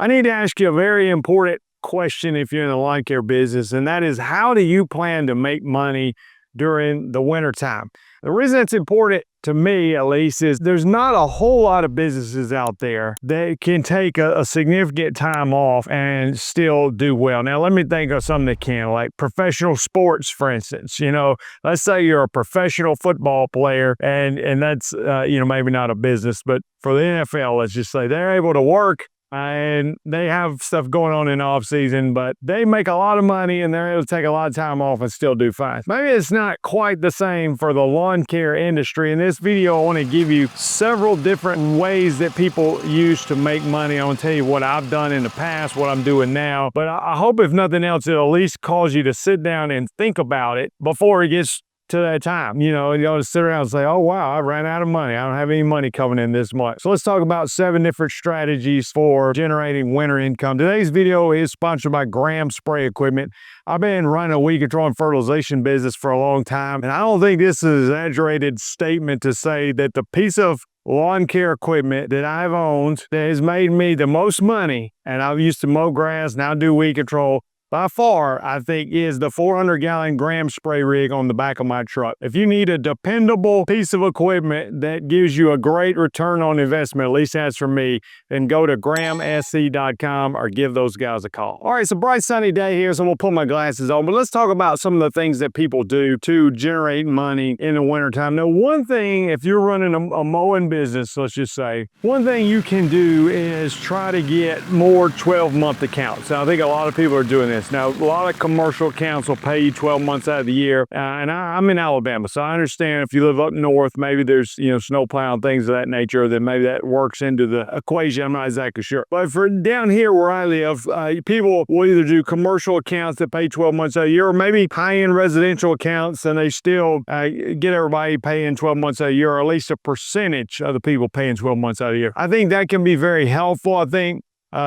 I need to ask you a very important question if you're in the lawn care business, and that is, how do you plan to make money during the winter time? The reason it's important to me, at least, is there's not a whole lot of businesses out there that can take a significant time off and still do well. Now, let me think of something that can, like professional sports, for instance. Let's say you're a professional football player, and that's, maybe not a business, but for the NFL, let's just say they're able to work and they have stuff going on in the off season, but they make a lot of money and they're able to take a lot of time off and still do fine. Maybe it's not quite the same for the lawn care industry. In this video, I want to give you several different ways that people use to make money. I want to tell you what I've done in the past, what I'm doing now, but I hope if nothing else, it'll at least cause you to sit down and think about it before it gets to that time. You don't sit around and say, oh wow, I ran out of money, I don't have any money coming in this month. So let's talk about 7 different strategies for generating winter income. Today's video is sponsored by Graham Spray Equipment. I've been running a weed control and fertilization business for a long time, and I don't think this is an exaggerated statement to say that the piece of lawn care equipment that I've owned that has made me the most money, and I've used to mow grass, now do weed control, by far, I think, is the 400-gallon Graham spray rig on the back of my truck. If you need a dependable piece of equipment that gives you a great return on investment, at least that's for me, then go to grahamsc.com or give those guys a call. All right, it's a bright sunny day here, so I'm gonna put my glasses on, but let's talk about some of the things that people do to generate money in the wintertime. Now, one thing, if you're running a mowing business, let's just say, one thing you can do is try to get more 12-month accounts. Now, I think a lot of people are doing this. Now, a lot of commercial accounts will pay you 12 months out of the year, and I'm in Alabama, so I understand if you live up north, maybe there's snow plowing, things of that nature, then maybe that works into the equation. I'm not exactly sure. But for down here where I live, people will either do commercial accounts that pay 12 months out of the year, or maybe high-end residential accounts, and they still get everybody paying 12 months out of the year, or at least a percentage of the people paying 12 months out of the year. I think that can be very helpful. I think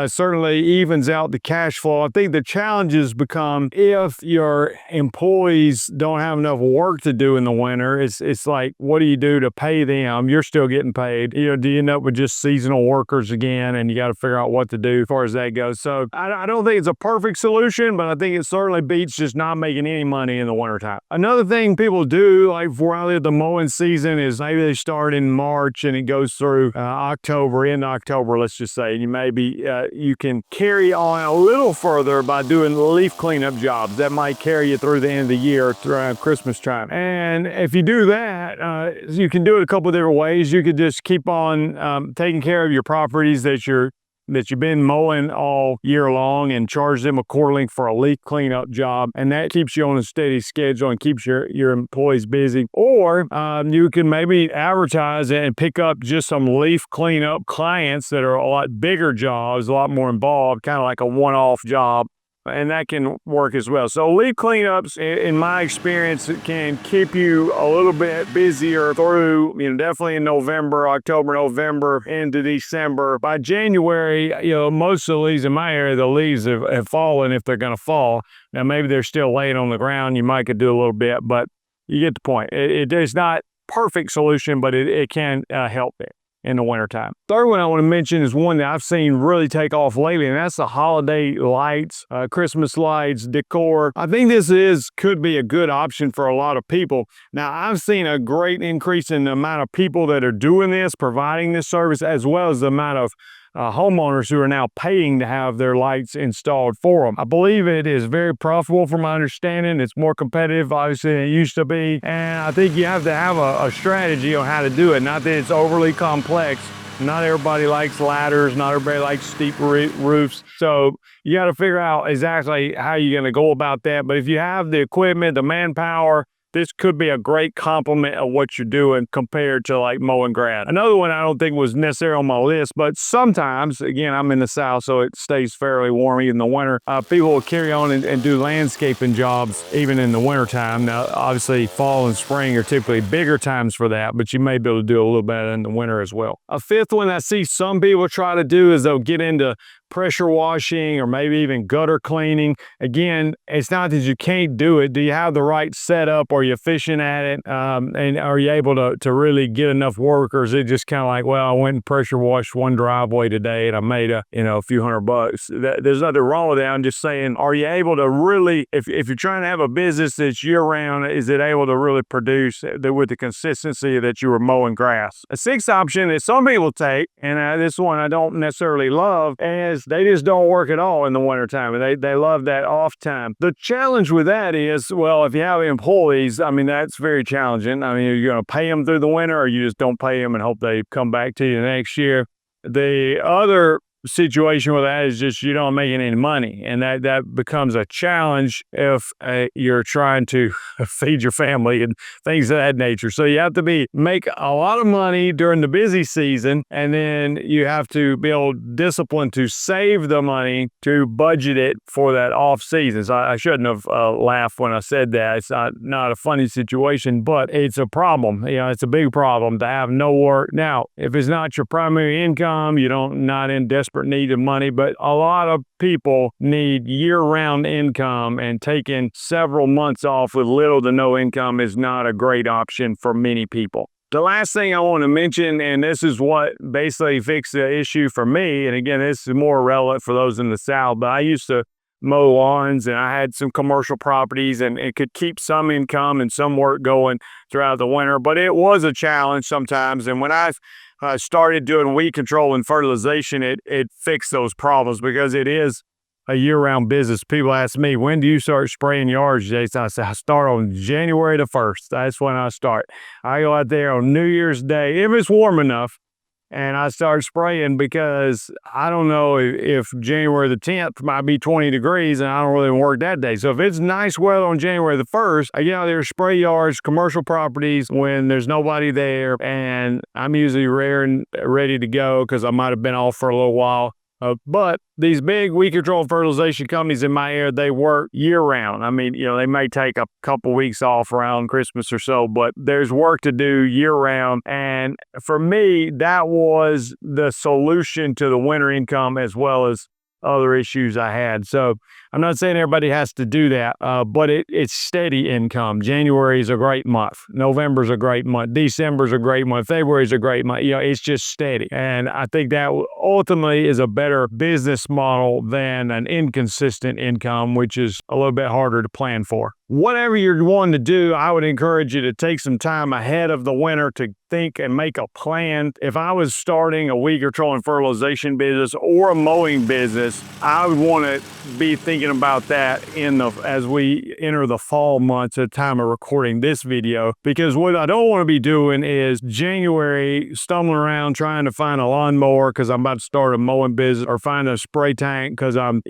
certainly evens out the cash flow. I think the challenges become if your employees don't have enough work to do in the winter. It's like, what do you do to pay them? You're still getting paid. Do you end up with just seasonal workers again, and you got to figure out what to do as far as that goes. So I don't think it's a perfect solution, but I think it certainly beats just not making any money in the wintertime. Another thing people do, like where I live, the mowing season is maybe they start in March and it goes through October, in October, let's just say, and you can carry on a little further by doing leaf cleanup jobs that might carry you through the end of the year, around Christmas time. And if you do that, you can do it a couple of different ways. You could just keep on taking care of your properties that you've been mowing all year long and charge them accordingly for a leaf cleanup job, and that keeps you on a steady schedule and keeps your employees busy. Or you can maybe advertise and pick up just some leaf cleanup clients that are a lot bigger jobs, a lot more involved, kind of like a one-off job, and that can work as well. So leaf cleanups, in my experience, can keep you a little bit busier through, definitely in November, October, November, into December. By January, most of the leaves in my area, the leaves have fallen if they're going to fall. Now, maybe they're still laying on the ground. You might could do a little bit, but you get the point. It's not perfect solution, but it can help it in the wintertime. Third one I want to mention is one that I've seen really take off lately, and that's the holiday lights, Christmas lights, decor. I think this could be a good option for a lot of people. Now, I've seen a great increase in the amount of people that are doing this, providing this service, as well as the amount of homeowners who are now paying to have their lights installed for them. I believe it is very profitable from my understanding. It's more competitive, obviously, than it used to be. And I think you have to have a strategy on how to do it. Not that it's overly complex. Not everybody likes ladders. Not everybody likes steep roofs. So you got to figure out exactly how you're going to go about that. But if you have the equipment, the manpower, this could be a great complement of what you're doing compared to like mowing grass. Another one I don't think was necessarily on my list, but sometimes, again, I'm in the South, so it stays fairly warm even in the winter. People will carry on and do landscaping jobs even in the wintertime. Now, obviously, fall and spring are typically bigger times for that, but you may be able to do a little bit in the winter as well. A fifth one I see some people try to do is they'll get into pressure washing or maybe even gutter cleaning. Again, it's not that you can't do it. Do you have the right setup? Are you efficient at it? And are you able to really get enough workers? It just kind of like, well, I went and pressure washed one driveway today and I made a few $100. There's nothing wrong with that. I'm just saying, are you able to really, if you're trying to have a business that's year round, is it able to really produce with the consistency that you were mowing grass? A sixth option that some people take, and this one I don't necessarily love, is they just don't work at all in the wintertime. They love that off time. The challenge with that is, well, if you have employees, I mean, that's very challenging. I mean, you're going to pay them through the winter, or you just don't pay them and hope they come back to you next year. The other situation with that is just you don't make any money, and that becomes a challenge if you're trying to feed your family and things of that nature. So you have to make a lot of money during the busy season, and then you have to build discipline to save the money to budget it for that off season. So I shouldn't have laughed when I said that. It's not a funny situation, but it's a problem. It's a big problem to have no work. Now, if it's not your primary income, not in desperate need of money, but a lot of people need year-round income, and taking several months off with little to no income is not a great option for many people. The last thing I want to mention, and this is what basically fixed the issue for me, and again, this is more relevant for those in the South, but I used to mow lawns and I had some commercial properties, and it could keep some income and some work going throughout the winter, but it was a challenge sometimes. And when I started doing weed control and fertilization, it fixed those problems, because it is a year-round business. People ask me, when do you start spraying yards, Jason? I say, I start on January the 1st. That's when I start. I go out there on New Year's Day, if it's warm enough, and I start spraying, because I don't know if January the 10th might be 20 degrees and I don't really work that day. So if it's nice weather on January the 1st, I get out there, spray yards, commercial properties when there's nobody there, and I'm usually rare and ready to go because I might have been off for a little while. But these big weed control fertilization companies in my area, they work year round. I mean, they may take a couple weeks off around Christmas or so, but there's work to do year round. And for me, that was the solution to the winter income as well as other issues I had. So I'm not saying everybody has to do that, but it's steady income. January is a great month. November's a great month. December's a great month. February's a great month. It's just steady. And I think that ultimately is a better business model than an inconsistent income, which is a little bit harder to plan for. Whatever you're wanting to do, I would encourage you to take some time ahead of the winter to think and make a plan. If I was starting a weed control and fertilization business or a mowing business, I would want to be thinking about that as we enter the fall months at the time of recording this video, because what I don't want to be doing is January stumbling around trying to find a lawnmower because I'm about to start a mowing business, or find a spray tank because I'm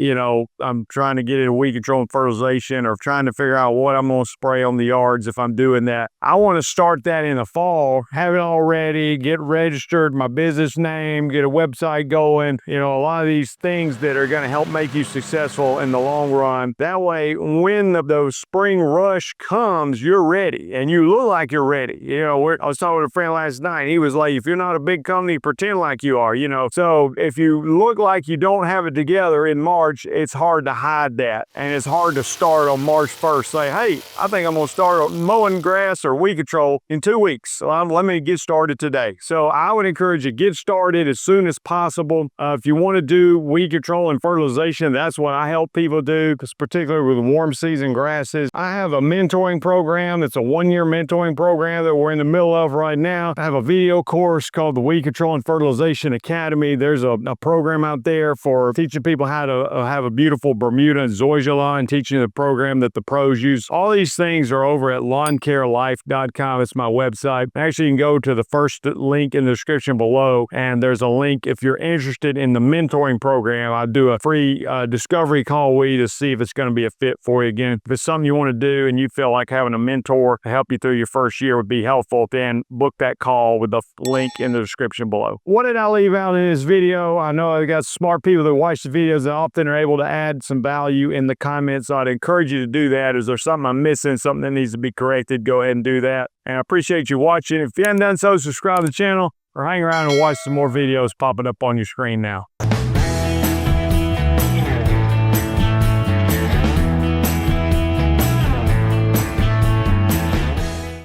trying to get into weed control and fertilization, or trying to figure out what I'm going to spray on the yards if I'm doing that. I want to start that in the fall, have it all ready, get registered, my business name, get a website going, a lot of these things that are going to help make you successful in the long run. That way, when those spring rush comes, you're ready and you look like you're ready. I was talking with a friend last night. He was like, if you're not a big company, pretend like you are, So if you look like you don't have it together in March, it's hard to hide that. And it's hard to start on March 1st. Say, hey, I think I'm going to start mowing grass or weed control in 2 weeks. So let me get started today. So I would encourage you to get started as soon as possible. If you want to do weed control and fertilization, that's what I help people do, because particularly with warm season grasses. I have a mentoring program. It's a 1-year mentoring program that we're in the middle of right now. I have a video course called the Weed Control and Fertilization Academy. There's a program out there for teaching people how to have a beautiful Bermuda and zoysia lawn, teaching the program that the pros use. All these things are over at lawncarelife.com. It's my website. Actually, you can go to the first link in the description below, and there's a link if you're interested in the mentoring program. I do a free discovery call with you to see if it's going to be a fit for you. Again, if it's something you want to do and you feel like having a mentor to help you through your first year would be helpful, then book that call with the link in the description below. What did I leave out in this video? I know I got smart people that watch the videos that often are able to add some value in the comments. So I'd encourage you to do that. Is there something I'm missing, something that needs to be corrected? Go ahead and do that. And I appreciate you watching. If you haven't done so, subscribe to the channel or hang around and watch some more videos popping up on your screen now.